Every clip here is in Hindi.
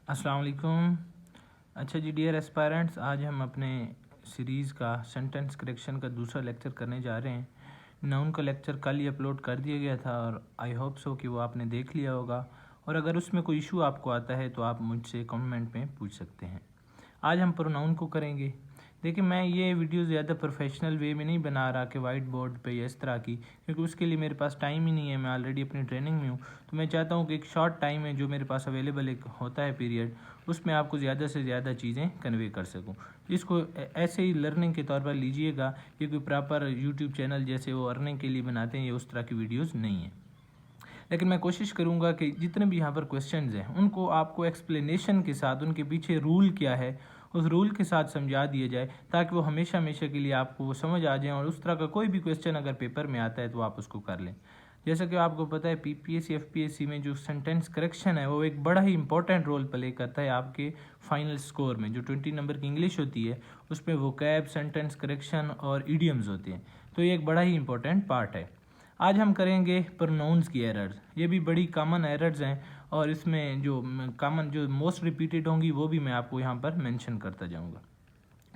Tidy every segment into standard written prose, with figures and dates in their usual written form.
अस्सलाम वालेकुम। अच्छा जी डियर एस्पायरेंट्स, आज हम अपने सीरीज़ का सेंटेंस करेक्शन का दूसरा लेक्चर करने जा रहे हैं। नाउन का लेक्चर कल ही अपलोड कर दिया गया था और आई होप सो कि वो आपने देख लिया होगा, और अगर उसमें कोई इशू आपको आता है तो आप मुझसे कमेंट में पूछ सकते हैं। आज हम प्रोनाउन को करेंगे। देखिए, मैं ये वीडियो ज़्यादा प्रोफेशनल वे में नहीं बना रहा कि वाइट बोर्ड पे या इस तरह की, क्योंकि उसके लिए मेरे पास टाइम ही नहीं है। मैं ऑलरेडी अपनी ट्रेनिंग में हूँ, तो मैं चाहता हूँ कि एक शॉर्ट टाइम है जो मेरे पास अवेलेबल एक होता है पीरियड, उसमें आपको ज़्यादा से ज़्यादा चीज़ें कन्वे कर सकूँ। इसको ऐसे ही लर्निंग के तौर पर लीजिएगा। ये कोई प्रॉपर यूट्यूब चैनल जैसे वो अर्निंग के लिए बनाते हैं, ये उस तरह की वीडियोज़ नहीं है। लेकिन मैं कोशिश करूंगा कि जितने भी यहाँ पर क्वेश्चंस हैं उनको आपको एक्सप्लेनेशन के साथ, उनके पीछे रूल क्या है उस रूल के साथ समझा दिया जाए, ताकि वो हमेशा हमेशा के लिए आपको वो समझ आ जाए और उस तरह का कोई भी क्वेश्चन अगर पेपर में आता है तो आप उसको कर लें। जैसा कि आपको पता है, पीपीएससी एफपीएससी में जो सेंटेंस करेक्शन है वो एक बड़ा ही इंपॉर्टेंट रोल प्ले करता है आपके फाइनल स्कोर में। जो 20 नंबर की इंग्लिश होती है उसमें वोकैब, सेंटेंस करेक्शन और इडियम्स होते हैं, तो ये एक बड़ा ही इंपॉर्टेंट पार्ट है। आज हम करेंगे प्रोनाउंस की एरर्स। ये भी बड़ी कॉमन एरर्स हैं और इसमें जो कॉमन जो मोस्ट रिपीटेड होंगी वो भी मैं आपको यहाँ पर मेंशन करता जाऊँगा।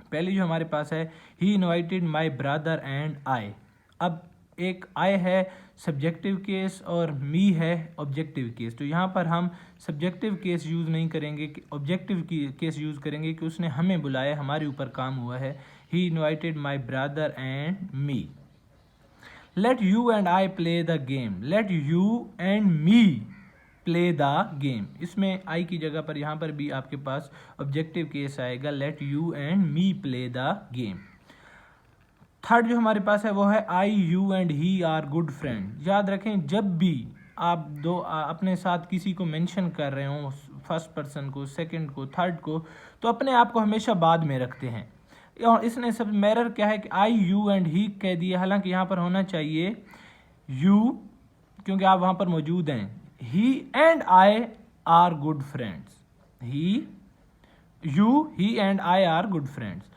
पहली जो हमारे पास है, he invited my brother and I. अब एक आई है सब्जेक्टिव केस और मी है ऑब्जेक्टिव केस। तो यहाँ पर हम सब्जेक्टिव केस यूज़ नहीं करेंगे, ऑब्जेक्टिव केस यूज़ करेंगे कि उसने हमें बुलाया, हमारे ऊपर काम हुआ है। He invited my brother and me. Let you and I play the game. Let you and me play the game. इसमें I की जगह पर यहाँ पर भी आपके पास ऑब्जेक्टिव केस आएगा, let you and me play the game. Third जो हमारे पास है वो है I, you and he are good friends. याद रखें, जब भी आप दो अपने साथ किसी को मेंशन कर रहे हो, फर्स्ट पर्सन को, सेकंड को, थर्ड को, तो अपने आप को हमेशा बाद में रखते हैं। और इसने सब मैरर क्या है कि आई, यू एंड ही कह दिए, हालांकि यहाँ पर होना चाहिए यू, क्योंकि आप वहाँ पर मौजूद हैं। He and I are good friends. He and I are good friends.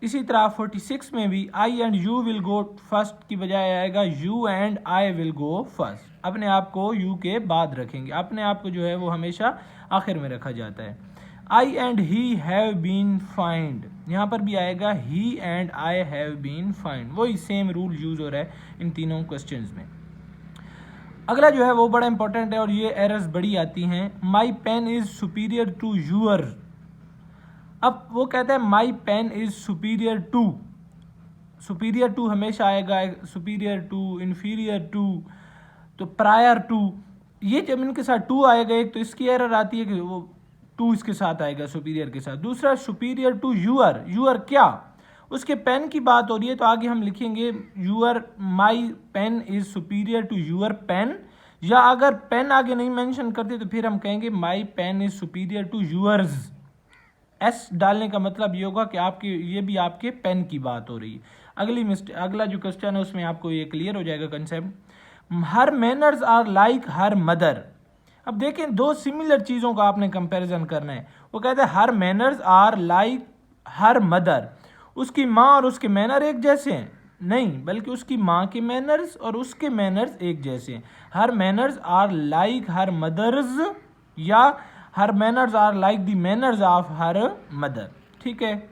इसी तरह 46 में भी I and you will go first की बजाय आएगा you and I will go first. अपने आप को यू के बाद रखेंगे, अपने आप को जो है वो हमेशा आखिर में रखा जाता है। I and he have been fined, यहाँ पर भी आएगा he and I have been fined. वही सेम रूल यूज हो रहा है इन तीनों क्वेश्चंस में। अगला जो है वो बड़ा इंपॉर्टेंट है और ये एरर्स बड़ी आती हैं। My pen is superior to your. अब वो कहता है my pen is superior to. Superior to हमेशा आएगा, सुपीरियर टू, इन्फीरियर टू, तो प्रायर टू। ये जब इनके साथ टू आएगा एक, तो इसकी एरर आती है कि वो टू इसके साथ आएगा सुपीरियर के साथ। दूसरा सुपीरियर टू यूअर। यूअर क्या, उसके पेन की बात हो रही है, तो आगे हम लिखेंगे your, my pen is superior to your pen. या अगर पेन आगे नहीं मेंशन करते तो फिर हम कहेंगे my pen is superior to yours. S डालने का मतलब ये होगा कि आपके, ये भी आपके पेन की बात हो रही है। अगला जो क्वेश्चन है उसमें आपको ये क्लियर हो जाएगा concept. Her manners are like her mother. अब देखें, दो सिमिलर चीज़ों का आपने कंपैरिजन करना है। वो कहते हैं her manners are like her mother. उसकी माँ और उसके मैनर एक जैसे हैं? नहीं, बल्कि उसकी माँ के मैनर्स और उसके मैनर्स एक जैसे हैं। Her manners are like her mother's, या her manners are like the manners of her mother. ठीक है,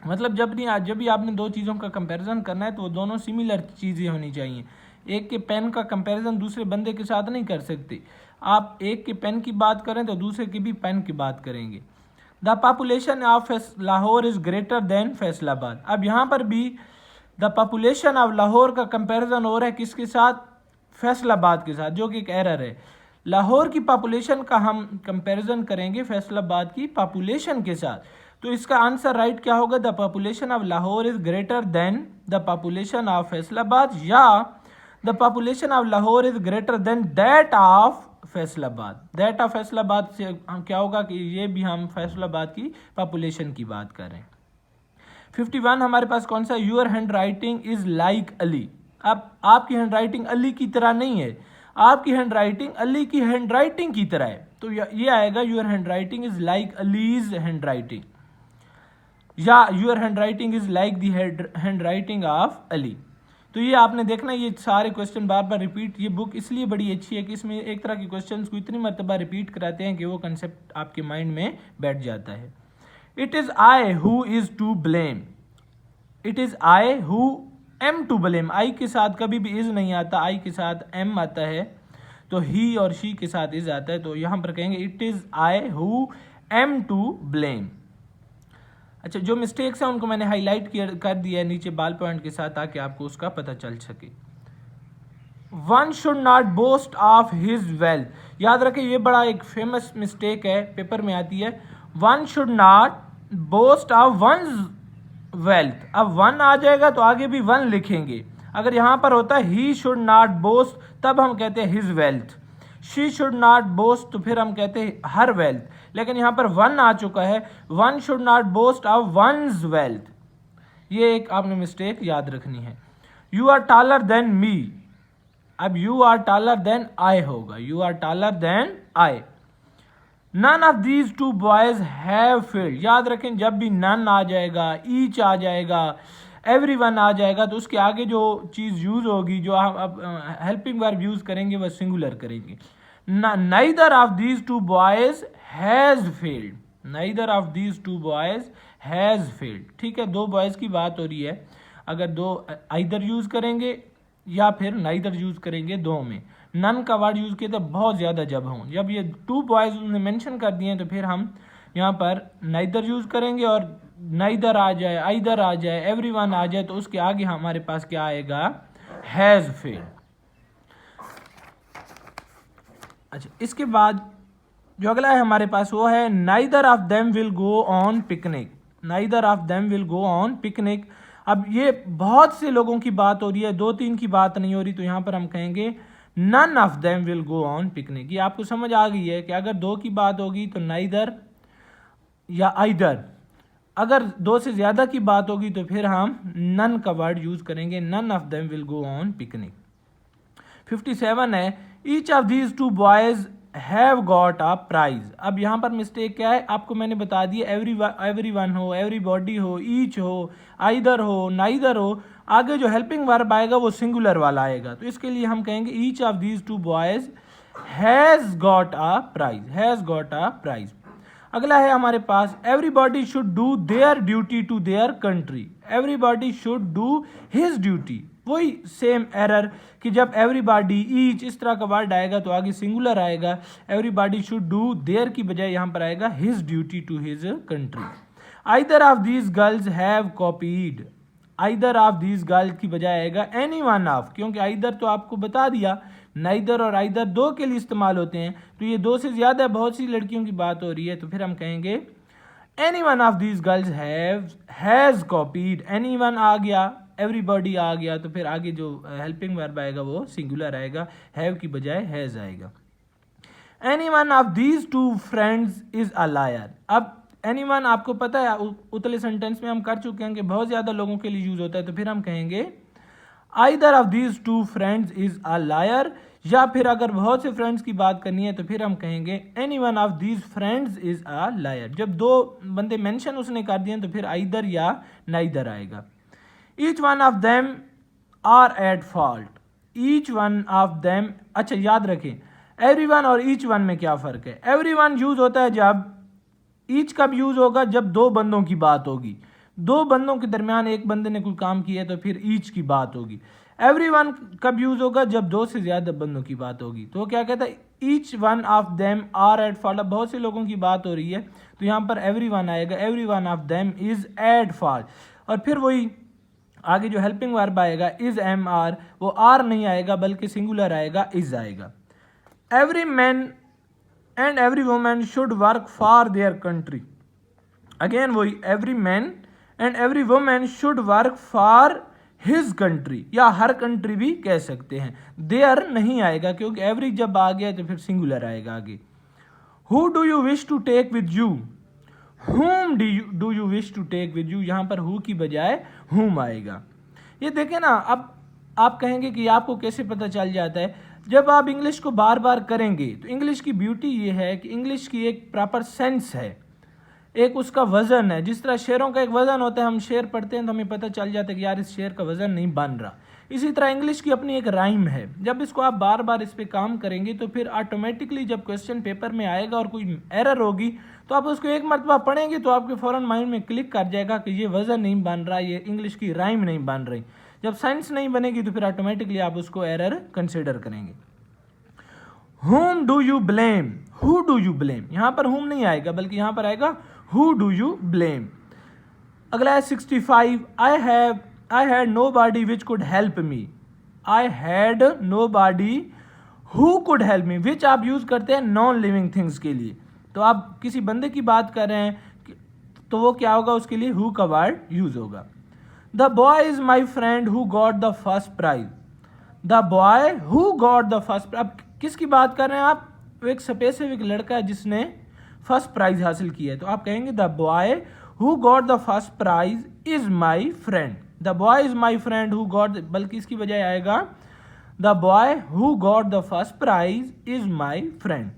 मतलब जब भी आपने दो चीज़ों का कंपैरिजन करना है तो वो दोनों सिमिलर चीज़ें होनी चाहिए। एक के पेन का कंपैरिजन दूसरे बंदे के साथ नहीं कर सकते। आप एक के पेन की बात करें तो दूसरे की भी पेन की बात करेंगे। The population of Lahore is greater then Faisalabad. अब यहाँ पर भी द पॉपुलेशन ऑफ लाहौर का कंपैरिजन हो रहा है किसके साथ? फैसलाबाद के साथ, जो कि एक एरर है। लाहौर की पॉपुलेशन का हम कंपैरिजन करेंगे फैसलाबाद की पॉपुलेशन के साथ, तो इसका आंसर राइट क्या होगा? The population of Lahore is greater than the population of Faisalabad, या the population of Lahore is greater than that of Faisalabad. That of Faisalabad से हम क्या होगा कि ये भी हम फैसलाबाद की पॉपुलेशन की बात कर रहे हैं। 51 हमारे पास कौन सा? Your handwriting is like Ali. अब आपकी हैंड राइटिंग अली की तरह नहीं है, आपकी हैंड राइटिंग अली की हैंड राइटिंग की तरह है, तो ये आएगा your handwriting is like Ali's handwriting, या your handwriting is like the handwriting of Ali. तो ये आपने देखना, ये सारे क्वेश्चन बार बार रिपीट, ये बुक इसलिए बड़ी अच्छी है कि इसमें एक तरह के क्वेश्चंस को इतनी मरतबा रिपीट कराते हैं कि वो कंसेप्ट आपके माइंड में बैठ जाता है। It is I who is to blame, it is I who am to blame. I के साथ कभी भी इज़ नहीं आता, आई के साथ एम आता है, तो ही और शी के साथ इज़ आता है, तो यहाँ पर कहेंगे it is I who am to blame. अच्छा, जो मिस्टेक्स हैं उनको मैंने हाईलाइट कर दिया है नीचे बाल पॉइंट के साथ, ताकि आपको उसका पता चल सके। One should not boast of his wealth, याद रखें ये बड़ा एक फेमस मिस्टेक है, पेपर में आती है। One should not boast of one's wealth, अब वन आ जाएगा तो आगे भी वन लिखेंगे। अगर यहाँ पर होता है ही शुड नॉट बोस्ट, तब हम कहते हैं his wealth. She should not boast, तो फिर हम कहते हैं हर वेल्थ। लेकिन यहाँ पर वन आ चुका है, one should not boast of one's wealth, ये एक आपने मिस्टेक याद रखनी है। You are taller than me, अब you are taller than I होगा, you are taller than I. None of these two boys have failed, याद रखें जब भी नन आ जाएगा, ईच आ जाएगा, एवरीवन आ जाएगा, तो उसके आगे जो चीज़ यूज होगी, जो हम अब हेल्पिंग वर्ब यूज करेंगे, वह सिंगुलर करेंगे। Neither of these two boys has failed, neither of these two boys has failed. ठीक है, दो बॉयज की बात हो रही है, अगर दो आइदर यूज करेंगे या फिर नाइदर यूज करेंगे, दो में नन का वर्ड यूज किया तो बहुत ज्यादा जब हों, जब ये टू बॉयज उन्होंने मेंशन कर दिए हैं तो फिर हम यहाँ पर नाइदर यूज करेंगे, और नाइदर आ जाए, आइदर आ जाए, एवरीवन आ जाए, तो उसके आगे हमारे पास क्या आएगा, हैज फेल्ड। अच्छा, इसके बाद जो अगला है हमारे पास वो है neither of them will go on picnic, neither of them will go on picnic. अब ये बहुत से लोगों की बात हो रही है, दो तीन की बात नहीं हो रही, तो यहाँ पर हम कहेंगे none of them will go on picnic. ये आपको समझ आ गई है कि अगर दो की बात होगी तो नाइदर या आइदर, अगर दो से ज़्यादा की बात होगी तो फिर हम नन का वर्ड यूज़ करेंगे, none of them will go on picnic. 57 है each of these two boys have got a prize. अब यहाँ पर मिस्टेक क्या है, आपको मैंने बता दिया, एवरी वन हो, एवरीबॉडी हो, ईच हो, आइदर हो, नाइदर हो, आगे जो हेल्पिंग वर्ब आएगा वो सिंगुलर वाला आएगा, तो इसके लिए हम कहेंगे each of these two boys has got a prize, has got a prize. अगला है हमारे पास everybody should do their duty to their country, everybody should do his duty. वही सेम एरर कि जब एवरीबॉडी, ईच इस तरह का वर्ड आएगा तो आगे सिंगुलर आएगा, एवरीबॉडी शुड डू देयर की बजाय यहाँ पर आएगा his duty to his country. Either of these girls have copied, either of these girls की बजाय आएगा एनी वन ऑफ, क्योंकि आइदर तो आपको बता दिया, नाइदर और आइदर दो के लिए इस्तेमाल होते हैं, तो ये दो से ज्यादा बहुत सी लड़कियों की बात हो रही है, तो फिर हम कहेंगे any one of these girls has copied. Any one आ गया, एवरीबॉडी आ गया, तो फिर आगे जो हेल्पिंग वर्ब आएगा वो सिंगुलर आएगा, हैव की बजाय हैज आएगा। Any one of these to friends is a liar. अब एनी वन आपको पता है उतले सेंटेंस में हम कर चुके हैं कि बहुत ज्यादा लोगों के लिए यूज होता है, तो फिर हम कहेंगे either of these to friends is a liar, या फिर अगर बहुत से फ्रेंड्स की बात करनी है तो फिर हम कहेंगे any one of these friends is a liar. जब दो बंदे मेंशन उसने कर दिए तो फिर आइदर या नाइदर आएगा। Each one of them are at fault, each one of them. अच्छा, याद रखें एवरीवन और ईच वन में क्या फर्क है। एवरीवन यूज होता है जब, ईच कब यूज होगा जब दो बंदों की बात होगी, दो बंदों के दरमियान एक बंदे ने कोई काम किया है तो फिर ईच की बात होगी। एवरीवन कब यूज होगा जब दो से ज्यादा बंदों की बात होगी, तो क्या कहता है each one of them are at fault. बहुत से लोगों की बात हो रही है तो यहाँ पर एवरीवन आएगा, everyone of them is at fault, और फिर वही आगे जो हेल्पिंग वर्ब आएगा इज एम आर, वो आर नहीं आएगा बल्कि सिंगुलर आएगा, इज आएगा। Every man and every woman should work for their country, again वही every man and every woman should work for his country, या हर कंट्री भी कह सकते हैं। देयर नहीं आएगा क्योंकि एवरी जब आ गया तो फिर सिंगुलर आएगा आगे। Who do you wish to take with you, whom do you wish to take with you, यहाँ पर who की बजाय whom आएगा। ये देखें ना, अब आप कहेंगे कि आपको कैसे पता चल जाता है, जब आप इंग्लिश को बार बार करेंगे तो इंग्लिश की ब्यूटी ये है कि इंग्लिश की एक प्रॉपर सेंस है, एक उसका वजन है। जिस तरह शेरों का एक वजन होता है, हम शेर पढ़ते हैं तो हमें पता चल जाता है कि यार इस शेर का वजन नहीं बन रहा, इसी तरह इंग्लिश की अपनी एक राइम है, जब इसको आप बार बार इस पे काम करेंगे तो फिर ऑटोमेटिकली जब क्वेश्चन पेपर में आएगा और कोई एरर होगी तो आप उसको एक मरतबा पढ़ेंगे तो आपके फ़ौरन माइंड में क्लिक कर जाएगा कि ये वज़न नहीं बन रहा, ये इंग्लिश की राइम नहीं बन रही। जब साइंस नहीं बनेगी तो फिर ऑटोमेटिकली आप उसको एरर कंसिडर करेंगे। Whom do you blame? Who do you blame? यहाँ पर whom नहीं आएगा बल्कि यहाँ पर आएगा who do you blame। अगला है 65, I had nobody which could help me। I had nobody who could help me, which आप यूज करते हैं नॉन लिविंग थिंग्स के लिए। तो आप किसी बंदे की बात कर रहे हैं तो वो क्या होगा, उसके लिए who का वर्ड यूज होगा। The boy is my friend who got the first prize। The boy who got the first prize, अब किसकी बात कर रहे हैं आप, एक स्पेसिफिक लड़का है जिसने फर्स्ट प्राइज हासिल किया है, तो आप कहेंगे the boy who got the first prize is my friend. The boy is my friend who got, बल्कि इसकी बजाय आएगा the boy who got the first prize is my friend.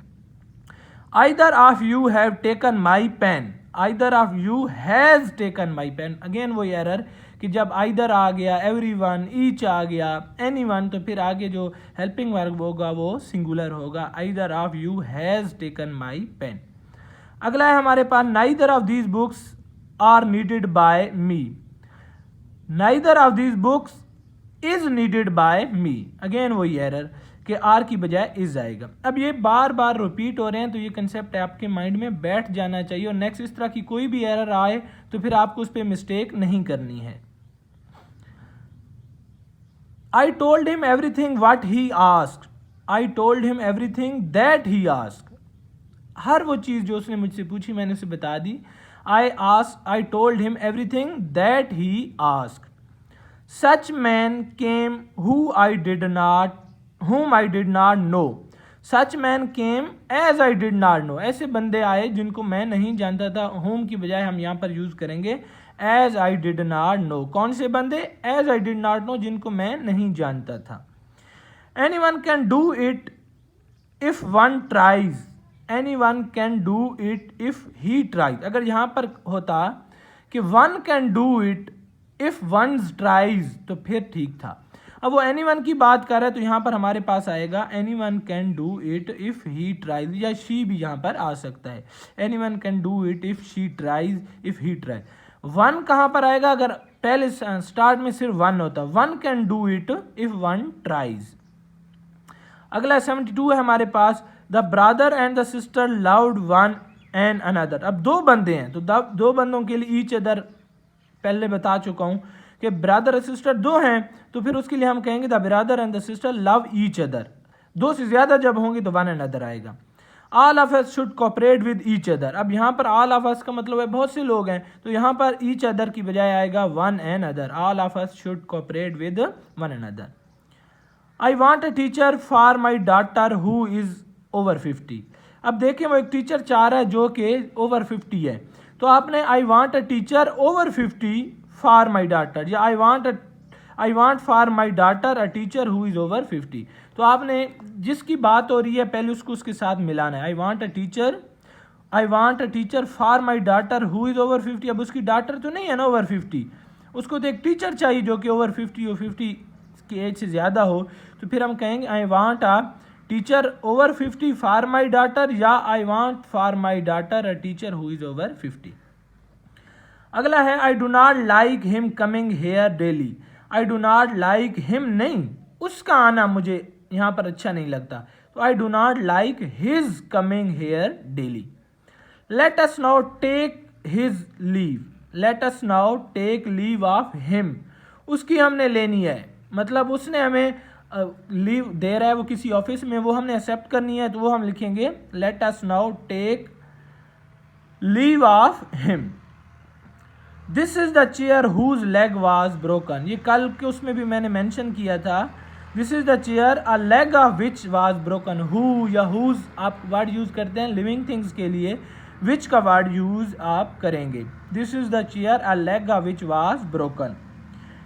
Either of you have taken my pen, either of you has taken my pen. Again वो एरर कि जब आइदर आ गया, एवरीवन, ईच आ गया, एनीवन, तो फिर आगे जो हेल्पिंग वर्ब होगा वो सिंगुलर होगा। Either of you has taken my pen. अगला है हमारे पास neither of these books are needed by me. Neither of these books is needed by me. Again वही एरर कि आर की बजाय इज आएगा। अब ये बार बार रिपीट हो रहे हैं तो ये कंसेप्ट आपके माइंड में बैठ जाना चाहिए और नेक्स्ट इस तरह की कोई भी एरर आए तो फिर आपको उस पर मिस्टेक नहीं करनी है। I told him everything what he asked। I told him everything that he asked। हर वो चीज़ जो उसने मुझसे पूछी मैंने उसे बता दी। I told him everything that he asked। Such man came whom I did not know। Such man came as I did not know। ऐसे बंदे आए जिनको मैं नहीं जानता था। whom की बजाय हम यहाँ पर यूज़ करेंगे as I did not know। कौन से बंदे? as I did not know, जिनको मैं नहीं जानता था। Anyone can do it if one tries। Anyone can do it if he tries। अगर यहाँ पर होता कि one can do it if one tries तो फिर ठीक था। अब वो anyone की बात कर रहा है तो यहाँ पर हमारे पास आएगा anyone can do it if he tries, या she भी यहाँ पर आ सकता है। anyone can do it if she tries, if he tries। One कहाँ पर आएगा? अगर पहले स्टार्ट में सिर्फ वन होता, one can do it if one tries. अगला 72 है हमारे पास, the brother and the sister loved one and another. अब दो बंदे हैं तो दो बंदों के लिए ईच अदर पहले बता चुका हूं कि ब्रदर और सिस्टर दो हैं तो फिर उसके लिए हम कहेंगे the brother and the sister love each other. दो से ज्यादा जब होंगे तो वन एंड अदर आएगा। All of us should cooperate with each other. अब यहाँ पर ऑल ऑफ अस का मतलब है बहुत से लोग हैं तो यहाँ पर ईच अदर की बजाय आएगा one and other. All of us should cooperate with one and other. I want a teacher for my daughter who is over 50। अब देखिए वो एक टीचर चाह रहा है जो कि ओवर 50 है तो आपने I want a teacher over 50 for my daughter, या I want for my daughter a teacher who is over 50। तो आपने जिसकी बात हो रही है पहले उसको उसके साथ मिलाना है। आई want a teacher for my daughter who is over 50। अब उसकी डॉटर तो नहीं है ना ओवर 50, उसको तो एक टीचर चाहिए जो कि ओवर 50 हो, 50 की एज से ज़्यादा हो। तो फिर हम कहेंगे I want a teacher over 50 for my daughter, या I want for my daughter a teacher who is over 50। अगला है I do not like him coming here daily. I do not like him, नहीं उसका आना मुझे यहाँ पर अच्छा नहीं लगता, तो I do not like his coming here daily. Let us now take his leave. Let us now take leave of him. उसकी हमने लेनी है, मतलब उसने हमें लीव दे रहा है वो किसी ऑफिस में, वो हमने एक्सेप्ट करनी है तो वो हम लिखेंगे let us now take leave of him. This is the chair whose leg was broken. ये कल के उसमें भी मैंने मेंशन किया था। This is the chair a leg of which was broken. Who या हुज आप वर्ड यूज करते हैं लिविंग थिंग्स के लिए, विच का वर्ड यूज आप करेंगे। This is the chair a leg of which was broken.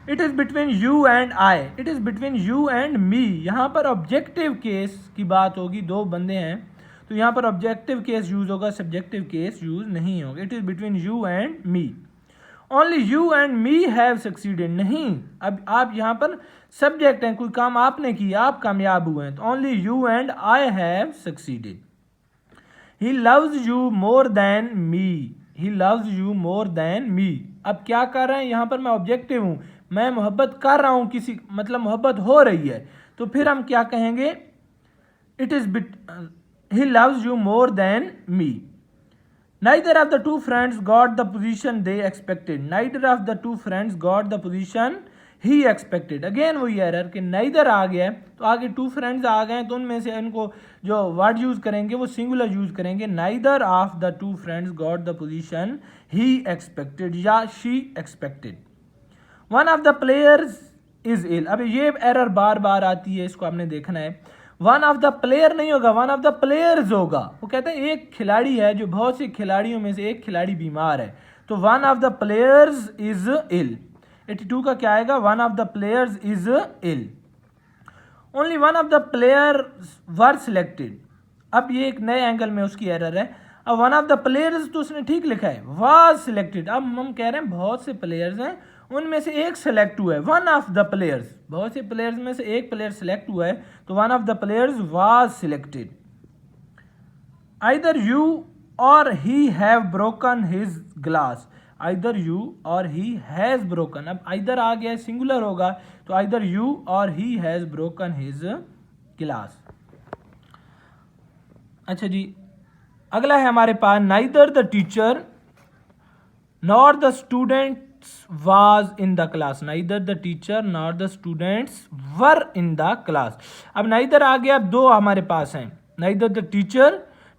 It is between you and I. It is between you and me. यहाँ पर ऑब्जेक्टिव केस की बात होगी, दो बंदे हैं तो यहाँ पर ऑब्जेक्टिव केस यूज होगा, सब्जेक्टिव केस यूज नहीं होगा। It is between you and me. Only you and me have succeeded, नहीं, अब आप यहाँ पर सब्जेक्ट हैं, कोई काम आपने किया, आप कामयाब हुए हैं, तो only you and I have succeeded. He loves you more than me, he loves you more than me. अब क्या कर रहे हैं यहाँ पर, मैं ऑब्जेक्टिव हूँ, मैं मोहब्बत कर रहा हूँ किसी, मतलब मोहब्बत हो रही है, तो फिर हम क्या कहेंगे, it is he loves you more than me. Neither of the two friends got the position they expected, neither of the two friends got the position he expected। Again वही एरर कि neither आ गया है तो आगे two friends आ गए, तो उनमें से इनको जो वर्ड यूज करेंगे वो सिंगुलर यूज करेंगे, neither of the two friends got the position he expected या she expected। One of the players is ill, अब ये एरर बार बार आती है, इसको आपने देखना है। वन ऑफ द प्लेयर नहीं होगा, वन ऑफ द प्लेयर्स होगा। वो कहते हैं एक खिलाड़ी है जो बहुत से खिलाड़ियों में से एक खिलाड़ी बीमार है, तो one of the players is ill. 82 का क्या आएगा, one of the players is ill. Only one of the player were selected, अब ये एक नए एंगल में उसकी एरर है। अब वन ऑफ द प्लेयर्स तो उसने ठीक लिखा है, वाज सिलेक्टेड, अब हम कह रहे हैं बहुत से प्लेयर्स हैं, उनमें से एक सेलेक्ट हुआ है, वन ऑफ द प्लेयर्स, बहुत से प्लेयर्स में से एक प्लेयर सेलेक्ट हुआ है, तो one of the players was selected. Either you और he have broken his glass, either you और ही हैज ब्रोकन, अब आइदर आ गया सिंगुलर होगा, तो आइदर यू और he has broken his glass. अच्छा जी, अगला है हमारे पास, neither the teacher nor the student was in the class, neither the teacher nor the students were in the class। अब neither आ गया, अब दो हमारे पास हैं, neither the teacher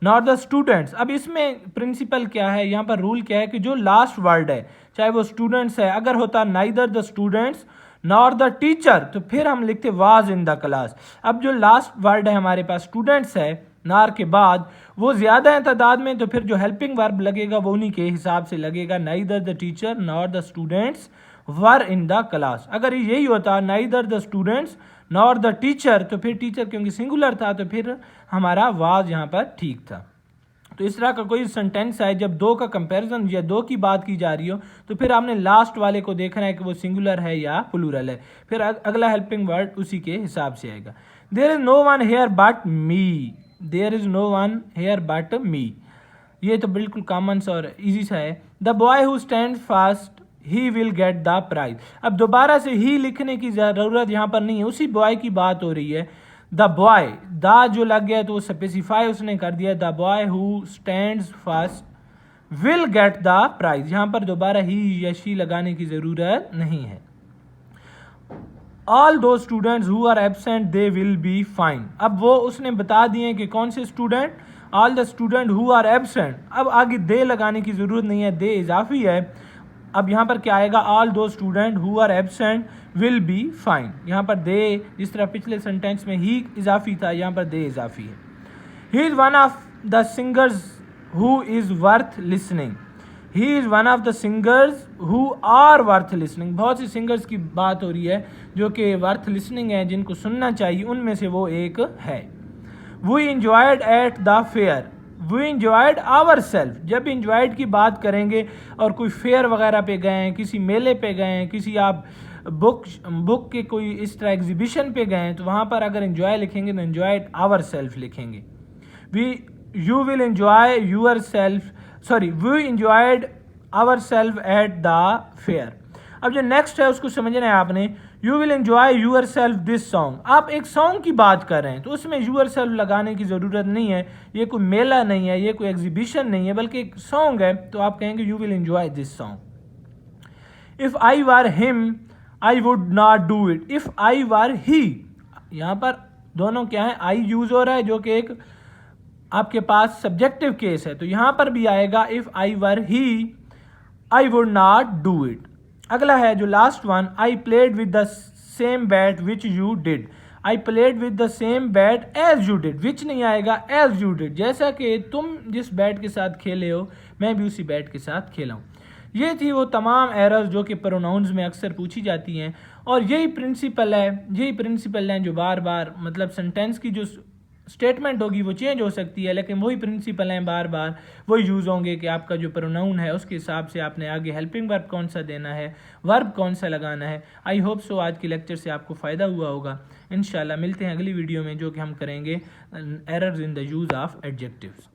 nor the students। अब इसमें प्रिंसिपल क्या है, यहाँ पर रूल क्या है कि जो लास्ट वर्ड है, चाहे वो स्टूडेंट्स है, अगर होता neither the students nor the teacher तो फिर हम लिखते was in the class। अब जो लास्ट वर्ड है हमारे पास स्टूडेंट्स है, नार के बाद वो ज्यादा है तादाद में, तो फिर जो हेल्पिंग वर्ब लगेगा वो उन्हीं के हिसाब से लगेगा, neither the teacher nor the students were in the class. अगर यही होता neither the students nor the teacher, तो फिर टीचर क्योंकि सिंगुलर था तो फिर हमारा वाज यहाँ पर ठीक था। तो इस तरह का कोई सेंटेंस है जब दो का कंपैरिजन या दो की बात की जा रही हो, तो फिर आपने लास्ट वाले को देखना है कि वो सिंगुलर है या प्लूरल है, फिर अगला हेल्पिंग वर्ड उसी के हिसाब से आएगा। There is no one here but me, there is no one here but me, ये तो बिल्कुल कॉमन सा और इजी सा है। The boy who stand fast he will get the prize, अब दोबारा से ही लिखने की जरूरत यहाँ पर नहीं है, उसी बॉय की बात हो रही है। द बॉय, द जो लग गया तो वो स्पेसिफाई उसने कर दिया, the boy who stands fast will get the prize, यहाँ पर दोबारा ही या शी लगाने की जरूरत नहीं है। All those students who are absent they will be fine, अब वो उसने बता दिए कि कौन से student, all the student who are absent, अब आगे दे लगाने की जरूरत नहीं है, दे इजाफी है। अब यहाँ पर क्या आएगा, all those student who are absent will be fine, यहाँ पर दे, जिस तरह पिछले सेंटेंस में ही इजाफी था यहाँ पर दे इजाफी है। He is one of the singers who is worth listening, he is one of the singers who are worth listening, बहुत सी सिंगर्स की बात हो रही है जो कि वर्थ लिसनिंग है, जिनको सुनना चाहिए, उनमें से वो एक है। We enjoyed at the fair, we enjoyed our self, जब इंजॉयड की बात करेंगे और कोई फेयर वगैरह पे गए हैं, किसी मेले पे गए हैं, किसी आप बुक के कोई इस तरह एग्जीबिशन पे गए हैं, तो वहाँ पर अगर इंजॉय लिखेंगे तो इंजॉयड आवर सेल्फ लिखेंगे। You will enjoy yourself, sorry we enjoyed our self at the fair. अब जो नेक्स्ट है उसको समझना है आपने, you will enjoy yourself this song, आप एक सॉन्ग की बात कर रहे हैं तो उसमें यूर सेल्फ लगाने की ज़रूरत नहीं है, ये कोई मेला नहीं है, ये कोई एग्जीबिशन नहीं है, बल्कि एक सॉन्ग है, तो आप कहेंगे you will enjoy this song. If I were him I would not do it, if I were he, यहाँ पर दोनों क्या है, आई यूज हो रहा है जो कि एक आपके पास सब्जेक्टिव केस है, तो यहाँ पर भी आएगा if I were he I would not do it. अगला है जो last one, I played with the same bat which you did, I played with the same bat as you did, which नहीं आएगा एज यू डिड, जैसा कि तुम जिस बैट के साथ खेले हो मैं भी उसी बैट के साथ खेला हूँ। ये थी वो तमाम एरर्स जो कि प्रोनाउंस में अक्सर पूछी जाती हैं, और यही प्रिंसिपल है जो बार बार मतलब सेंटेंस की जो स्टेटमेंट होगी वो चेंज हो सकती है, लेकिन वही प्रिंसिपल हैं, बार बार वही यूज़ होंगे कि आपका जो प्रोनाउन है उसके हिसाब से आपने आगे हेल्पिंग वर्ब कौन सा देना है, वर्ब कौन सा लगाना है। आई होप सो आज के लेक्चर से आपको फ़ायदा हुआ होगा। इंशाल्लाह मिलते हैं अगली वीडियो में, जो कि हम करेंगे errors in the use of adjectives.